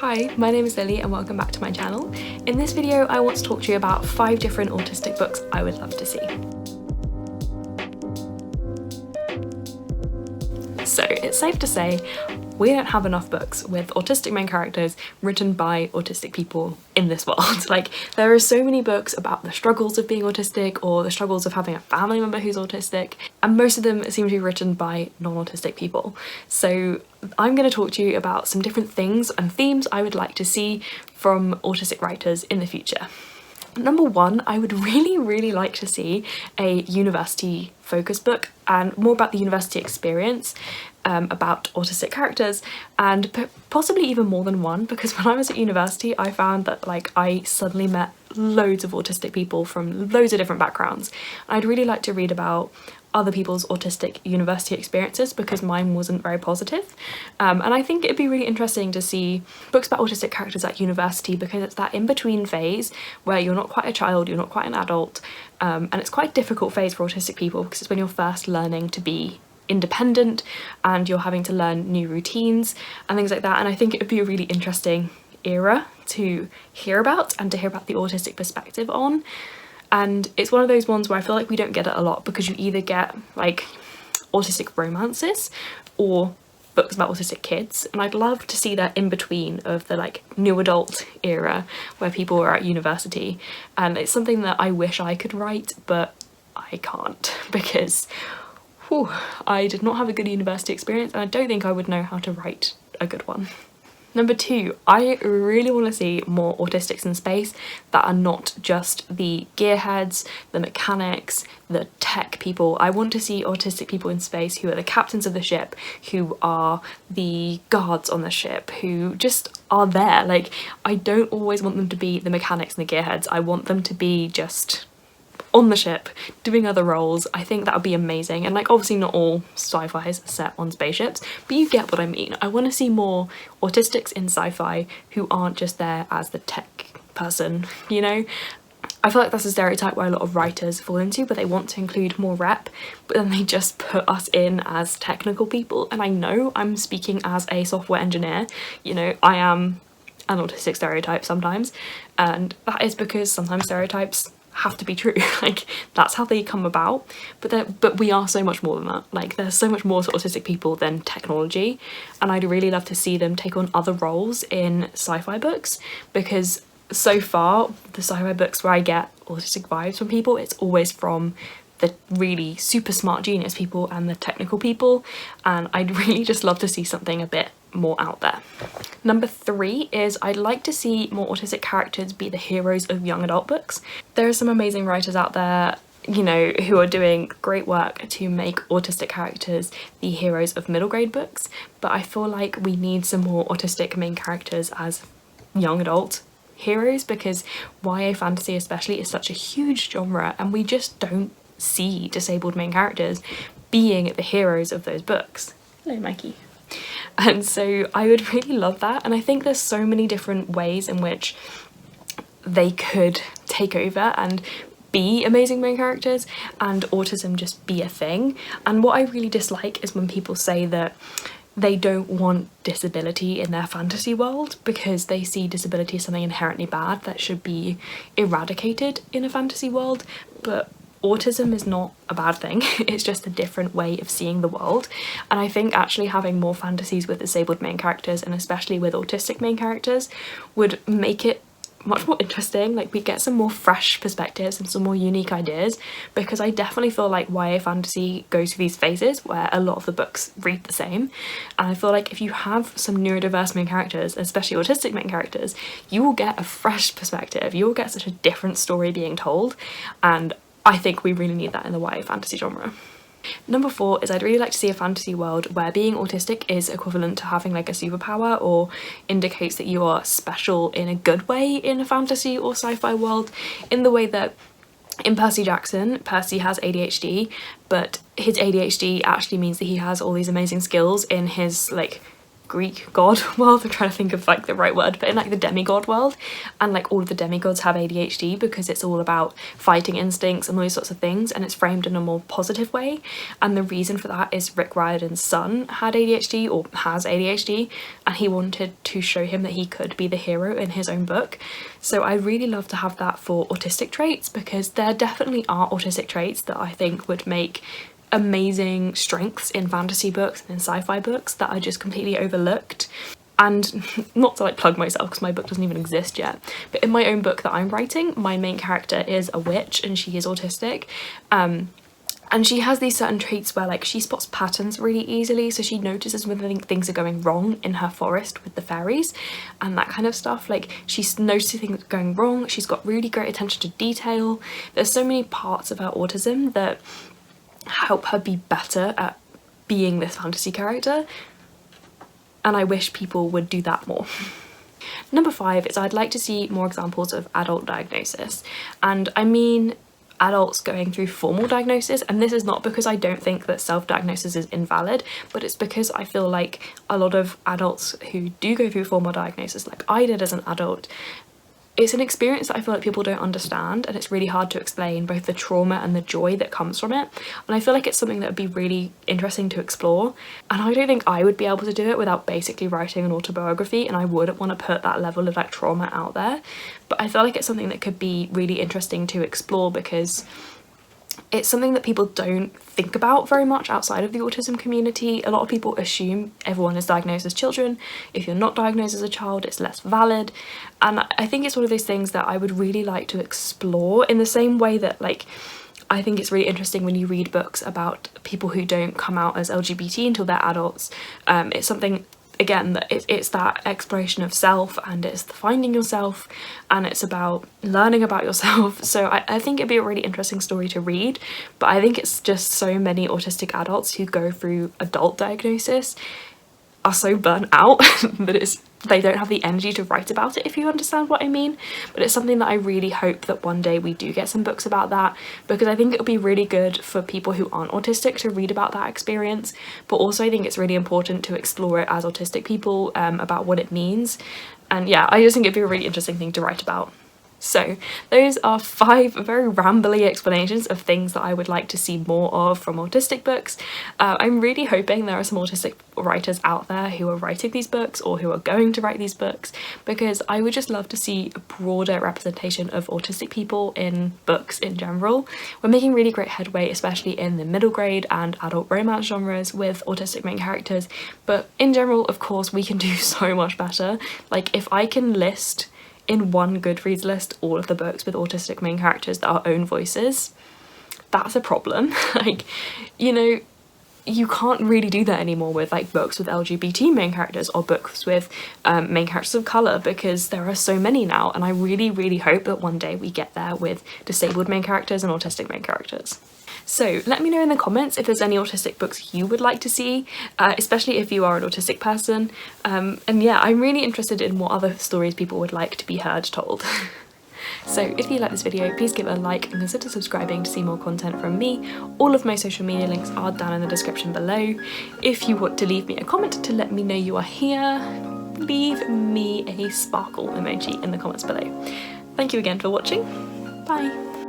Hi, my name is Lily and welcome back to my channel. In this video I want to talk to you about 5 different autistic books I would love to see. So it's safe to say we don't have enough books with autistic main characters written by autistic people in this world. Like, there are so many books about the struggles of being autistic or the struggles of having a family member who's autistic, and most of them seem to be written by non-autistic people. So I'm going to talk to you about some different things and themes I would like to see from autistic writers in the future. Number 1, I would really like to see a university focus book and more about the university experience, about autistic characters, and possibly even more than one, because when I was at university I found that I suddenly met loads of autistic people from loads of different backgrounds. I'd really like to read about other people's autistic university experiences because mine wasn't very positive, and I think it'd be really interesting to see books about autistic characters at university, because it's that in-between phase where you're not quite a child, you're not quite an adult, and it's quite a difficult phase for autistic people because it's when you're first learning to be independent and you're having to learn new routines and things like that. And I think it would be a really interesting era to hear about and to hear about the autistic perspective on. And it's one of those ones where I feel like we don't get it a lot, because you either get autistic romances or books about autistic kids, and I'd love to see that in between of the new adult era where people are at university. And it's something that I wish I could write, but I can't, because I did not have a good university experience and I don't think I would know how to write a good one. Number 2, I really want to see more autistics in space that are not just the gearheads, the mechanics, the tech people. I want to see autistic people in space who are the captains of the ship, who are the guards on the ship, who just are there. I don't always want them to be the mechanics and the gearheads. I want them to be just on the ship doing other roles. I think that would be amazing. And obviously not all sci-fi is set on spaceships, but you get what I mean. I want to see more autistics in sci-fi who aren't just there as the tech person, you know? I feel like that's a stereotype where a lot of writers fall into, but they want to include more rep, but then they just put us in as technical people. And I know I'm speaking as a software engineer, you know, I am an autistic stereotype sometimes, and that is because sometimes stereotypes have to be true. That's how they come about, but we are so much more than that. There's so much more to autistic people than technology, and I'd really love to see them take on other roles in sci-fi books, because so far the sci-fi books where I get autistic vibes from people, it's always from the really super smart genius people and the technical people, and I'd really just love to see something a bit more out there. Number 3 is I'd like to see more autistic characters be the heroes of young adult books. There are some amazing writers out there, you know, who are doing great work to make autistic characters the heroes of middle grade books, but I feel like we need some more autistic main characters as young adult heroes, because YA fantasy especially is such a huge genre and we just don't see disabled main characters being the heroes of those books. Hello, Mikey. And so I would really love that, and I think there's so many different ways in which they could take over and be amazing main characters and autism just be a thing. And what I really dislike is when people say that they don't want disability in their fantasy world because they see disability as something inherently bad that should be eradicated in a fantasy world, but autism is not a bad thing. It's just a different way of seeing the world, and I think actually having more fantasies with disabled main characters, and especially with autistic main characters, would make it much more interesting. We get some more fresh perspectives and some more unique ideas, because I definitely feel like YA fantasy goes through these phases where a lot of the books read the same, and I feel like if you have some neurodiverse main characters, especially autistic main characters, you will get a fresh perspective, you will get such a different story being told, and I think we really need that in the YA fantasy genre. Number 4 is I'd really like to see a fantasy world where being autistic is equivalent to having a superpower, or indicates that you are special in a good way in a fantasy or sci-fi world, in the way that in Percy Jackson, Percy has ADHD, but his ADHD actually means that he has all these amazing skills in his Greek god world. I'm trying to think of like the right word, but in like the demigod world, and like all of the demigods have ADHD because it's all about fighting instincts and those sorts of things, and it's framed in a more positive way. And the reason for that is Rick Riordan's son had ADHD, or has ADHD, and he wanted to show him that he could be the hero in his own book. So I really love to have that for autistic traits, because there definitely are autistic traits that I think would make amazing strengths in fantasy books and in sci-fi books that are just completely overlooked. And not to like plug myself because my book doesn't even exist yet, but in my own book that I'm writing, my main character is a witch and she is autistic. And she has these certain traits where like she spots patterns really easily, so she notices when things are going wrong in her forest with the fairies and that kind of stuff. Like she's noticing things going wrong, she's got really great attention to detail. There's so many parts of her autism that help her be better at being this fantasy character, and I wish people would do that more. Number 5 is I'd like to see more examples of adult diagnosis, and I mean adults going through formal diagnosis, and this is not because I don't think that self-diagnosis is invalid, but it's because I feel like a lot of adults who do go through formal diagnosis, like I did as an adult, it's an experience that I feel like people don't understand, and it's really hard to explain both the trauma and the joy that comes from it. And I feel like it's something that would be really interesting to explore, and I don't think I would be able to do it without basically writing an autobiography, and I wouldn't want to put that level of like trauma out there. But I feel like it's something that could be really interesting to explore, because it's something that people don't think about very much outside of the autism community. A lot of people assume everyone is diagnosed as children. If you're not diagnosed as a child, it's less valid. And I think it's one of those things that I would really like to explore, in the same way that like I think it's really interesting when you read books about people who don't come out as LGBT until they're adults. It's something, again, that it's that exploration of self, and it's the finding yourself, and it's about learning about yourself. So I think it'd be a really interesting story to read, but I think it's just so many autistic adults who go through adult diagnosis are so burnt out that they don't have the energy to write about it, if you understand what I mean. But it's something that I really hope that one day we do get some books about that, because I think it would be really good for people who aren't autistic to read about that experience, but also I think it's really important to explore it as autistic people, about what it means. And yeah, I just think it'd be a really interesting thing to write about. So those are 5 very rambly explanations of things that I would like to see more of from autistic books. I'm really hoping there are some autistic writers out there who are writing these books, or who are going to write these books, because I would just love to see a broader representation of autistic people in books in general. We're making really great headway, especially in the middle grade and adult romance genres with autistic main characters, but in general, of course, we can do so much better. Like if I can list in one Goodreads list all of the books with autistic main characters that are own voices, that's a problem. Like, you know, you can't really do that anymore with like books with LGBT main characters, or books with main characters of colour, because there are so many now, and I really, really hope that one day we get there with disabled main characters and autistic main characters. So let me know in the comments if there's any autistic books you would like to see, especially if you are an autistic person. And yeah, I'm really interested in what other stories people would like to be heard told. So if you like this video, please give it a like and consider subscribing to see more content from me. All of my social media links are down in the description below. If you want to leave me a comment to let me know you are here, leave me a sparkle emoji in the comments below. Thank you again for watching. Bye.